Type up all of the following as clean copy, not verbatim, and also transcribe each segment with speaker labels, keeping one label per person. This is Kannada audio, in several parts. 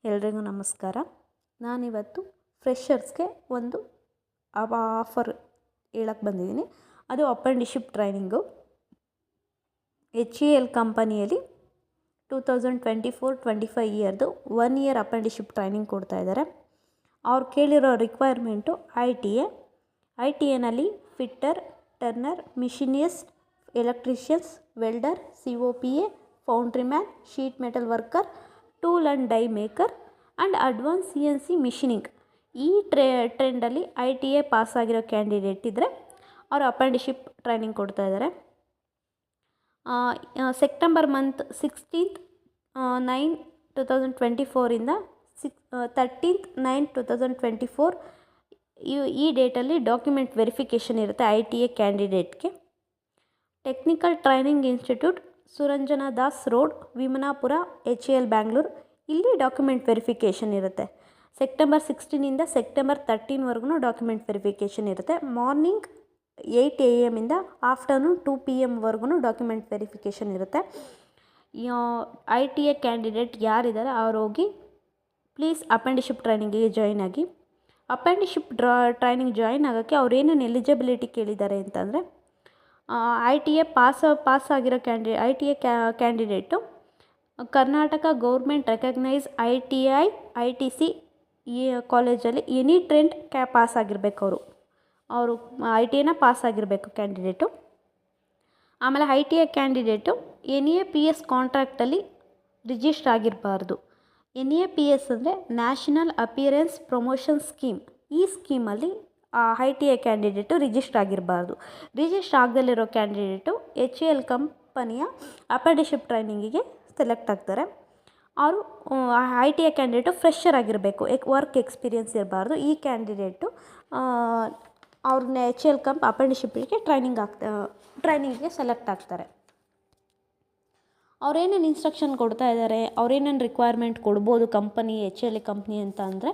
Speaker 1: ಎಲ್ರಿಗೂ ನಮಸ್ಕಾರ. ನಾನಿವತ್ತು ಫ್ರೆಷರ್ಸ್ಗೆ ಒಂದು ಆಫರ್ ಹೇಳಕ್ಕೆ ಬಂದಿದ್ದೀನಿ. ಅದು ಅಪ್ರೆಂಟಿಸ್ಶಿಪ್ ಟ್ರೈನಿಂಗು. HCL ಕಂಪನಿಯಲ್ಲಿ 2024-25 ಇಯರ್ದು 1 ಇಯರ್ ಅಪ್ರೆಂಟಿಸ್ಶಿಪ್ ಟ್ರೈನಿಂಗ್ ಕೊಡ್ತಾ ಇದ್ದಾರೆ. ಅವ್ರು ಕೇಳಿರೋ ರಿಕ್ವೈರ್ಮೆಂಟು ಐ ಟಿ ಎನಲ್ಲಿ fitter, turner, machinist, electricians, welder, COPA, foundry man, sheet metal worker, tool and die maker and advance CNC machining. ಈ ಟ್ರೆಂಡಲ್ಲಿ ITA ಪಾಸ್ ಆಗಿರೋ ಕ್ಯಾಂಡಿಡೇಟ್ ಇದ್ದರೆ ಅವರು ಅಪ್ರೆಂಟಿಸ್ಶಿಪ್ ಟ್ರೈನಿಂಗ್ ಕೊಡ್ತಾ ಇದ್ದಾರೆ. ಸೆಪ್ಟೆಂಬರ್ ಮಂತ್ 16th 9 2024 13th 9 2024 ಈ ಡೇಟಲ್ಲಿ ಡಾಕ್ಯುಮೆಂಟ್ ವೆರಿಫಿಕೇಷನ್ ಇರುತ್ತೆ ITA ಕ್ಯಾಂಡಿಡೇಟ್ಗೆ. Technical training institute, Suranjana Das road, Vimanapura, HCL Bangalore. ಇಲ್ಲಿ ಡಾಕ್ಯುಮೆಂಟ್ ವೆರಿಫಿಕೇಷನ್ ಇರುತ್ತೆ. ಸೆಪ್ಟೆಂಬರ್ 16 ಸೆಪ್ಟೆಂಬರ್ 13 ಡಾಕ್ಯುಮೆಂಟ್ ವೆರಿಫಿಕೇಷನ್ ಇರುತ್ತೆ. Morning 8 AM afternoon 2 PM document verification ಇರುತ್ತೆ. ITA ಕ್ಯಾಂಡಿಡೇಟ್ ಯಾರಿದ್ದಾರೆ ಅವ್ರು ಹೋಗಿ ಪ್ಲೀಸ್ ಅಪ್ರೆಂಟಿಸ್ಶಿಪ್ ಟ್ರೈನಿಂಗಿಗೆ ಜಾಯಿನ್ ಆಗಿ. ಅಪ್ರೆಂಟಿಸ್ಶಿಪ್ ಟ್ರೈನಿಂಗ್ ಜಾಯಿನ್ ಆಗೋಕ್ಕೆ ಅವ್ರು ಏನೇನು ಎಲಿಜಿಬಿಲಿಟಿ ಕೇಳಿದ್ದಾರೆ ಅಂತಂದರೆ, ITA ಪಾಸ್ ಆಗಿರೋ ITA candidate Karnataka government recognise ITI ITC ಈ ಕಾಲೇಜಲ್ಲಿ ಎನಿ ಟ್ರೆಂಡ್ ಪಾಸ್ ಆಗಿರಬೇಕು. ಅವರು ITA ಪಾಸ್ ಆಗಿರಬೇಕು ಕ್ಯಾಂಡಿಡೇಟು. ಆಮೇಲೆ ITA ಕ್ಯಾಂಡಿಡೇಟು NAPS ಕಾಂಟ್ರಾಕ್ಟಲ್ಲಿ ರಿಜಿಸ್ಟರ್ ಆಗಿರಬಾರ್ದು. NAPS ಅಂದರೆ ನ್ಯಾಷನಲ್ ಅಪಿಯರೆನ್ಸ್ ಪ್ರಮೋಷನ್ ಸ್ಕೀಮ್. ಈ ಸ್ಕೀಮಲ್ಲಿ ITA ಕ್ಯಾಂಡಿಡೇಟು ರಿಜಿಸ್ಟರ್ ಆಗಿರಬಾರ್ದು. ರಿಜಿಸ್ಟರ್ ಆಗದಲ್ಲಿರೋ ಕ್ಯಾಂಡಿಡೇಟು HCL ಕಂಪನಿಯ ಅಪ್ರೆಂಟಿಸ್ಶಿಪ್ ಟ್ರೈನಿಂಗಿಗೆ ಸೆಲೆಕ್ಟ್ ಆಗ್ತಾರೆ. ಅವರು ITA ಕ್ಯಾಂಡಿಡೇಟು ಫ್ರೆಷರ್ ಆಗಿರಬೇಕು, ವರ್ಕ್ ಎಕ್ಸ್ಪೀರಿಯನ್ಸ್ ಇರಬಾರ್ದು. ಈ ಕ್ಯಾಂಡಿಡೇಟು ಅವ್ರನ್ನ HCL ಅಪ್ರೆಂಟಿಸ್ಶಿಪ್ಪಿಗೆ ಟ್ರೈನಿಂಗಿಗೆ ಸೆಲೆಕ್ಟ್ ಆಗ್ತಾರೆ. ಅವ್ರೇನೇನು ಇನ್ಸ್ಟ್ರಕ್ಷನ್ ಕೊಡ್ತಾ ಇದ್ದಾರೆ, ಅವ್ರೇನೇನು ರಿಕ್ವೈರ್ಮೆಂಟ್ ಕೊಡ್ಬೋದು ಕಂಪನಿ HCL ಕಂಪ್ನಿ ಅಂತ ಅಂದರೆ,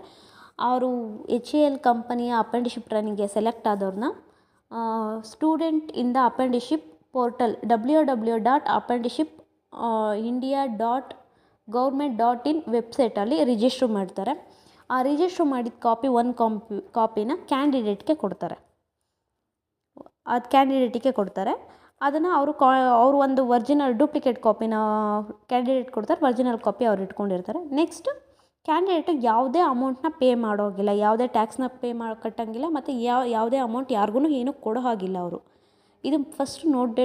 Speaker 1: ಅವರು HCL ಕಂಪನಿಯ ಅಪ್ರೆಂಟಿಸ್ಶಿಪ್ ಟ್ರೈನಿಂಗ್ಗೆ ಸೆಲೆಕ್ಟ್ ಆದವ್ರನ್ನ student in the apprenticeship portal www.apprenticeshippindia.government.in ವೆಬ್ಸೈಟಲ್ಲಿ ರಿಜಿಸ್ಟ್ರ್ ಮಾಡ್ತಾರೆ. ಆ ರಿಜಿಸ್ಟ್ರ್ ಮಾಡಿದ ಕಾಪಿನ ಕ್ಯಾಂಡಿಡೇಟ್ಗೆ ಕೊಡ್ತಾರೆ. ಅದನ್ನು ಅವರು ಒಂದು ಒರಿಜಿನಲ್ ಡೂಪ್ಲಿಕೇಟ್ ಕಾಪಿನ ಕ್ಯಾಂಡಿಡೇಟ್ ಕೊಡ್ತಾರೆ, ಒರಿಜಿನಲ್ ಕಾಪಿ ಅವ್ರು ಇಟ್ಕೊಂಡಿರ್ತಾರೆ. ನೆಕ್ಸ್ಟ್ ಕ್ಯಾಂಡಿಡೇಟಿಗೆ ಯಾವುದೇ ಅಮೌಂಟ್ನ ಪೇ ಮಾಡೋಗಿಲ್ಲ, ಯಾವುದೇ ಟ್ಯಾಕ್ಸ್ನ ಕಟ್ಟಂಗಿಲ್ಲ, ಮತ್ತು ಯಾವುದೇ ಅಮೌಂಟ್ ಯಾರಿಗೂ ಏನೂ ಕೊಡೋ ಹಾಗಿಲ್ಲ ಅವರು. ಇದು ಫಸ್ಟ್ ನೋಟ್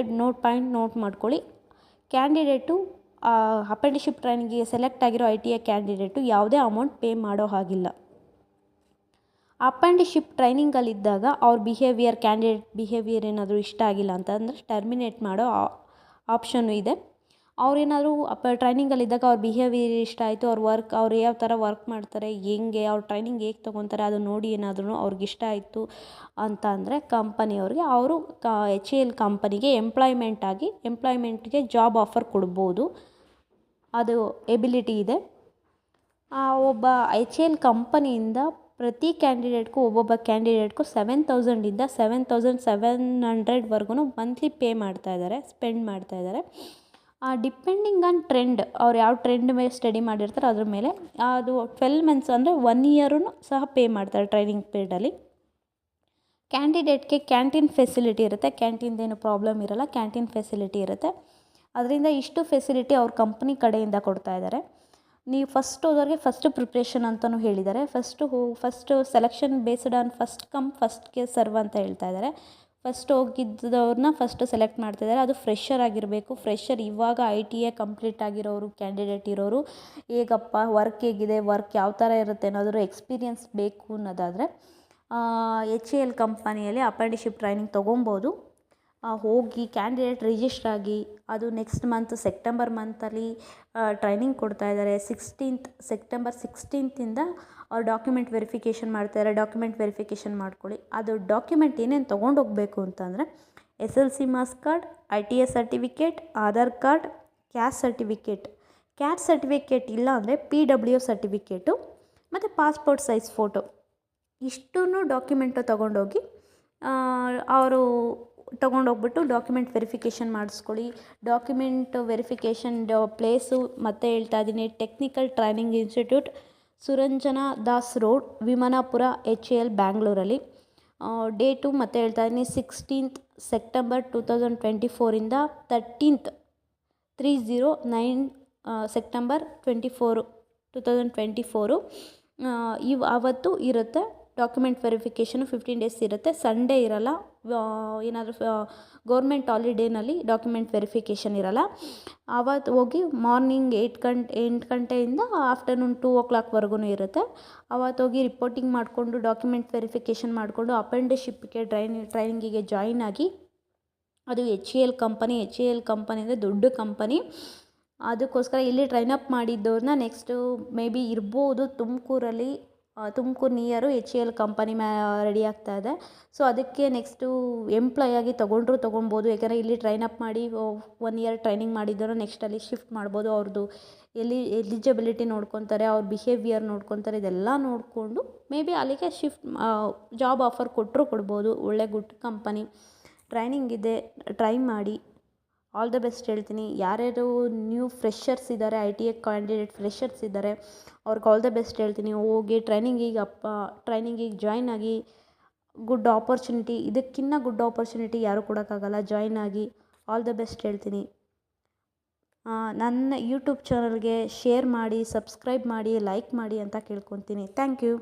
Speaker 1: ಮಾಡ್ಕೊಳ್ಳಿ. ಕ್ಯಾಂಡಿಡೇಟು ಅಪ್ರೆಂಟಿಸ್ಶಿಪ್ ಟ್ರೈನಿಂಗಿಗೆ ಸೆಲೆಕ್ಟ್ ಆಗಿರೋ ITA ಕ್ಯಾಂಡಿಡೇಟು ಯಾವುದೇ ಅಮೌಂಟ್ ಪೇ ಮಾಡೋ ಹಾಗಿಲ್ಲ. ಅಪ್ರೆಂಟಿಸ್ಶಿಪ್ ಟ್ರೈನಿಂಗಲ್ಲಿದ್ದಾಗ ಅವ್ರ ಕ್ಯಾಂಡಿಡೇಟ್ ಬಿಹೇವಿಯರ್ ಏನಾದರೂ ಇಷ್ಟ ಆಗಿಲ್ಲ ಅಂತಂದರೆ ಟರ್ಮಿನೇಟ್ ಮಾಡೋ ಆಪ್ಷನ್ನು ಇದೆ. ಅವ್ರೇನಾದರೂ ಟ್ರೈನಿಂಗಲ್ಲಿದ್ದಾಗ ಅವ್ರ ಬಿಹೇವಿಯರ್ ಇಷ್ಟ ಆಯಿತು, ಅವ್ರು ಯಾವ ಥರ ವರ್ಕ್ ಮಾಡ್ತಾರೆ, ಅವ್ರ ಟ್ರೈನಿಂಗ್ ಹೇಗೆ ತೊಗೊತಾರೆ ಅದು ನೋಡಿ ಏನಾದ್ರೂ ಅವ್ರಿಗೆ ಇಷ್ಟ ಆಯಿತು ಅಂತ ಅಂದರೆ ಕಂಪನಿಯವ್ರಿಗೆ ಅವರು HCL ಕಂಪನಿಗೆ ಎಂಪ್ಲಾಯ್ಮೆಂಟ್ಗೆ ಜಾಬ್ ಆಫರ್ ಕೊಡ್ಬೋದು. ಅದು ಎಬಿಲಿಟಿ ಇದೆ. ಒಬ್ಬ HCL ಕಂಪನಿಯಿಂದ ಪ್ರತಿ ಕ್ಯಾಂಡಿಡೇಟ್ಗೂ ಒಬ್ಬೊಬ್ಬ ಕ್ಯಾಂಡಿಡೇಟ್ಗೂ 7,000 7,700 ಮಂತ್ಲಿ ಸ್ಪೆಂಡ್ ಮಾಡ್ತಾ ಇದ್ದಾರೆ. ಡಿಪೆಂಡಿಂಗ್ ಆನ್ ಟ್ರೆಂಡ್, ಅವ್ರು ಯಾವ ಟ್ರೆಂಡ್ ಮೇಲೆ ಸ್ಟಡಿ ಮಾಡಿರ್ತಾರೆ ಅದ್ರ ಮೇಲೆ ಅದು 12 ಮಂತ್ಸ್ ಅಂದರೆ 1 ಇಯರೂ ಸಹ ಪೇ ಮಾಡ್ತಾರೆ ಟ್ರೈನಿಂಗ್ ಪೀರಿಯಡಲ್ಲಿ. ಕ್ಯಾಂಡಿಡೇಟ್ಗೆ ಕ್ಯಾಂಟೀನ್ ಫೆಸಿಲಿಟಿ ಇರುತ್ತೆ. ಕ್ಯಾಂಟೀನ್ದೇನು ಪ್ರಾಬ್ಲಮ್ ಇರೋಲ್ಲ, ಕ್ಯಾಂಟೀನ್ ಫೆಸಿಲಿಟಿ ಇರುತ್ತೆ. ಅದರಿಂದ ಇಷ್ಟು ಫೆಸಿಲಿಟಿ ಅವ್ರ ಕಂಪ್ನಿ ಕಡೆಯಿಂದ ಕೊಡ್ತಾ ಇದ್ದಾರೆ. ನೀವು ಫಸ್ಟ್ ಹೋದವ್ರಿಗೆ ಫಸ್ಟ್ ಪ್ರಿಪ್ರೇಷನ್ ಅಂತಲೂ ಹೇಳಿದ್ದಾರೆ. First selection based on first come ಫಸ್ಟ್ಗೆ ಸರ್ವ್ ಅಂತ ಹೇಳ್ತಾ ಇದ್ದಾರೆ. ಫಸ್ಟ್ ಹೋಗಿದ್ದವ್ರನ್ನ ಫಸ್ಟು ಸೆಲೆಕ್ಟ್ ಮಾಡ್ತಿದ್ದಾರೆ. ಅದು ಫ್ರೆಷರ್ ಆಗಿರಬೇಕು. ಫ್ರೆಷರ್ ಇವಾಗ ITA ಕಂಪ್ಲೀಟ್ ಆಗಿರೋರು ಕ್ಯಾಂಡಿಡೇಟ್ ಇರೋರು, ಹೇಗಪ್ಪ ವರ್ಕ್ ಹೇಗಿದೆ, ವರ್ಕ್ ಯಾವ ಥರ ಇರುತ್ತೆ ಅನ್ನೋದ್ರ ಎಕ್ಸ್ಪೀರಿಯನ್ಸ್ ಬೇಕು ಅನ್ನೋದಾದರೆ HCL ಕಂಪನಿಯಲ್ಲಿ ಅಪ್ರೆಂಟಿಸ್ಶಿಪ್ ಟ್ರೈನಿಂಗ್ ತೊಗೊಬೋದು. ಹೋಗಿ ಕ್ಯಾಂಡಿಡೇಟ್ ರಿಜಿಸ್ಟರ್ ಆಗಿ, ಅದು ನೆಕ್ಸ್ಟ್ ಮಂತ್ ಸೆಪ್ಟೆಂಬರ್ ಮಂತಲ್ಲಿ ಟ್ರೈನಿಂಗ್ ಕೊಡ್ತಾ ಇದ್ದಾರೆ. ಸೆಪ್ಟೆಂಬರ್ 16 ಅವ್ರು ಡಾಕ್ಯುಮೆಂಟ್ ವೆರಿಫಿಕೇಷನ್ ಮಾಡ್ತಾರೆ. ಡಾಕ್ಯುಮೆಂಟ್ ವೆರಿಫಿಕೇಷನ್ ಮಾಡ್ಕೊಳ್ಳಿ. ಅದು ಡಾಕ್ಯುಮೆಂಟ್ ಏನೇನು ತೊಗೊಂಡೋಗ್ಬೇಕು ಅಂತಂದರೆ SLC marks card, ITA certificate, Aadhaar card, caste certificate ಇಲ್ಲ ಅಂದರೆ PWO ಸರ್ಟಿಫಿಕೇಟು ಮತ್ತು ಪಾಸ್ಪೋರ್ಟ್ ಸೈಜ್ ಫೋಟೋ. ಇಷ್ಟೂ ಡಾಕ್ಯುಮೆಂಟು ತೊಗೊಂಡೋಗಿ ಅವರು ತೊಗೊಂಡೋಗ್ಬಿಟ್ಟು ಡಾಕ್ಯುಮೆಂಟ್ ವೆರಿಫಿಕೇಷನ್ ಮಾಡಿಸ್ಕೊಳ್ಳಿ. ಡಾಕ್ಯುಮೆಂಟ್ ವೆರಿಫಿಕೇಷನ್ ಪ್ಲೇಸು ಮತ್ತೆ ಹೇಳ್ತಾ ಇದ್ದೀನಿ, technical training institute, Suranjana Das road, Vimanapura, HAL, ಬ್ಯಾಂಗ್ಳೂರಲ್ಲಿ. ಡೇಟು ಮತ್ತೆ ಹೇಳ್ತಾ ಇದ್ದೀನಿ, 16th ಸೆಪ್ಟೆಂಬರ್ 2024ಇಂದ 13th 309 ಸೆಪ್ಟೆಂಬರ್ 2024 ಆವತ್ತು ಇರುತ್ತೆ. ಡಾಕ್ಯುಮೆಂಟ್ ವೆರಿಫಿಕೇಷನು 15 ಡೇಸ್ ಇರುತ್ತೆ. ಸಂಡೇ ಇರಲ್ಲ. ಏನಾದರೂ ಗೌರ್ಮೆಂಟ್ ಹಾಲಿಡೇನಲ್ಲಿ ಡಾಕ್ಯುಮೆಂಟ್ ವೆರಿಫಿಕೇಷನ್ ಇರಲ್ಲ. ಆವತ್ತು ಹೋಗಿ ಮಾರ್ನಿಂಗ್ 8 ಗಂಟೆಯಿಂದ ಆಫ್ಟರ್ನೂನ್ 2 o'clockವರೆಗೂ ಇರುತ್ತೆ. ಆವತ್ತು ಹೋಗಿ ರಿಪೋರ್ಟಿಂಗ್ ಮಾಡಿಕೊಂಡು ಡಾಕ್ಯುಮೆಂಟ್ ವೆರಿಫಿಕೇಷನ್ ಮಾಡಿಕೊಂಡು ಅಪ್ರೆಂಟಿಸ್ಶಿಪ್ಗೆ ಟ್ರೈನಿಂಗಿಗೆ ಜಾಯಿನ್ ಆಗಿ, ಅದು HAL ಕಂಪನಿ. HAL ಕಂಪನಿ ಅಂದರೆ ದೊಡ್ಡ ಕಂಪನಿ. ಅದಕ್ಕೋಸ್ಕರ ಇಲ್ಲಿ ಟ್ರೈನಪ್ ಮಾಡಿದ್ದವ್ರನ್ನ ನೆಕ್ಸ್ಟು ಮೇ ಬಿ ಇರ್ಬೋದು ತುಮಕೂರಲ್ಲಿ, Tumakuru near HAL company ready ಆಗ್ತಾ ಇದೆ. ಸೊ ಅದಕ್ಕೆ ನೆಕ್ಸ್ಟು ಎಂಪ್ಲಾಯಾಗಿ ತೊಗೊಳ್ಬೋದು. ಯಾಕಂದರೆ ಇಲ್ಲಿ ಟ್ರೈನಪ್ ಮಾಡಿ 1 year ಟ್ರೈನಿಂಗ್ ಮಾಡಿದ್ದವರು ನೆಕ್ಸ್ಟ್ ಅಲ್ಲಿ ಶಿಫ್ಟ್ ಮಾಡ್ಬೋದು. ಅವ್ರದ್ದು ಎಲಿಜಿಬಿಲಿಟಿ ನೋಡ್ಕೊತಾರೆ, ಅವ್ರ ಬಿಹೇವಿಯರ್ ನೋಡ್ಕೊತಾರೆ. ಇದೆಲ್ಲ ನೋಡಿಕೊಂಡು ಮೇ ಬಿ ಅಲ್ಲಿಗೆ ಜಾಬ್ ಆಫರ್ ಕೊಡ್ಬೋದು. ಒಳ್ಳೆ ಗುಡ್ ಕಂಪನಿ, ಟ್ರೈನಿಂಗ್ ಇದೆ, ಟ್ರೈ ಮಾಡಿ. ಆಲ್ ದ ಬೆಸ್ಟ್ ಹೇಳ್ತೀನಿ. ಯಾರ್ಯಾರು ನ್ಯೂ ಫ್ರೆಷರ್ಸ್ ಇದ್ದಾರೆ, ITA ಕ್ಯಾಂಡಿಡೇಟ್ ಫ್ರೆಷರ್ಸ್ ಇದ್ದಾರೆ, ಅವ್ರಿಗೆ ಆಲ್ ದ ಬೆಸ್ಟ್ ಹೇಳ್ತೀನಿ. ಹೋಗಿ ಟ್ರೈನಿಂಗಿಗೆ ಜಾಯ್ನ್ ಆಗಿ. ಗುಡ್ ಆಪರ್ಚುನಿಟಿ, ಇದಕ್ಕಿಂತ ಗುಡ್ ಆಪರ್ಚುನಿಟಿ ಯಾರೂ ಕೊಡೋಕ್ಕಾಗಲ್ಲ. ಜಾಯ್ನ್ ಆಗಿ. ಆಲ್ ದ ಬೆಸ್ಟ್ ಹೇಳ್ತೀನಿ. ನನ್ನ ಯೂಟ್ಯೂಬ್ ಚಾನಲ್ಗೆ ಶೇರ್ ಮಾಡಿ, ಸಬ್ಸ್ಕ್ರೈಬ್ ಮಾಡಿ, ಲೈಕ್ ಮಾಡಿ ಅಂತ ಕೇಳ್ಕೊತೀನಿ. Thank you.